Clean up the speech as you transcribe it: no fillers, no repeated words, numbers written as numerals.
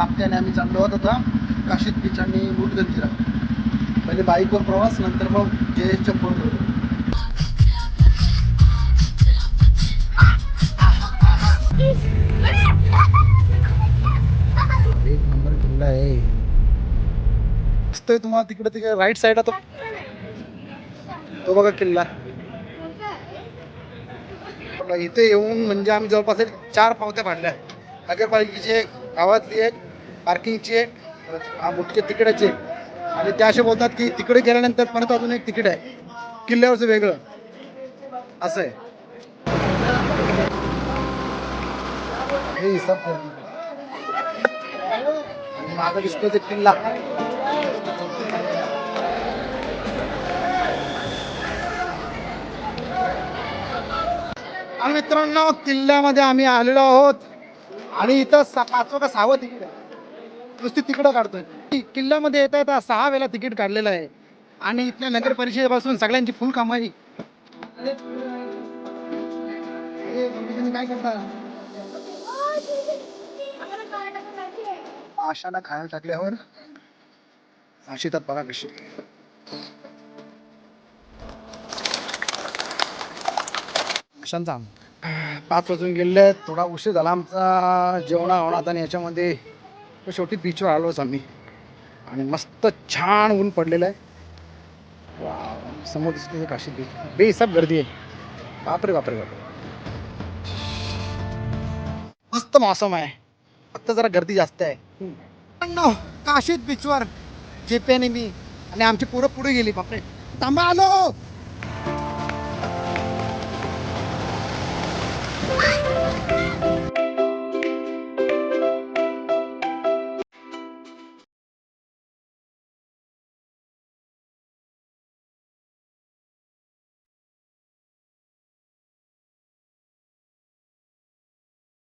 आपल्याने आम्ही चाललो आहोत आता काशीद बीच आणि मुटगंजीरा. पहिले बाईकवर प्रवास, नंतर मग जयेशच्या फोन करतो. एक नंबर किल्ला आहे. दिसतोय तुम्हाला तिकडे तिकडे राईट साईडला तो बघा किल्ला. इथे येऊन म्हणजे आम्ही जवळपास 4 पावत्या पाडल्या. नगरपालिकेची एक, गावातली एक, पार्किंगची एक, मुख्य तिकडाची एक. आणि त्या असे बोलतात की तिकडे गेल्यानंतर परत अजून एक तिकीट आहे किल्ल्यावरचं वेगळं, असं आहे. हे हिसाब माझा दिसतोय ते किल्ला. आणि मित्रांनो, किल्ल्यामध्ये आम्ही आलेलो आहोत आणि इथं 5वं का 6वं तिकीट आहे. नुसती तिकडं काढतोय. किल्ल्यामध्ये येता येता 6 वेळा तिकीट काढलेलं आहे. आणि इथल्या नगर परिषदेपासून सगळ्यांची फुल कमाई. काय करता? आशाला खायला टाकल्यावर आशितात बघा कशी. 5 वाजून गेले. थोडा उशीर झाला आमचा जेवणा होणार आणि याच्यामध्ये शेवटी बीचवर आलोच आम्ही. आणि मस्त छान ऊन पडलेलं आहे. समोर दिसते काशीद बीच. बेहिसाब गर्दी आहे. बापरे बापरे बापरे. मस्त मौसम आहे, फक्त जरा गर्दी जास्त आहे. काशीद बीचवर जेपीने मी आणि आमची पोरं पुढे गेली. बापरे, थांबा आलो.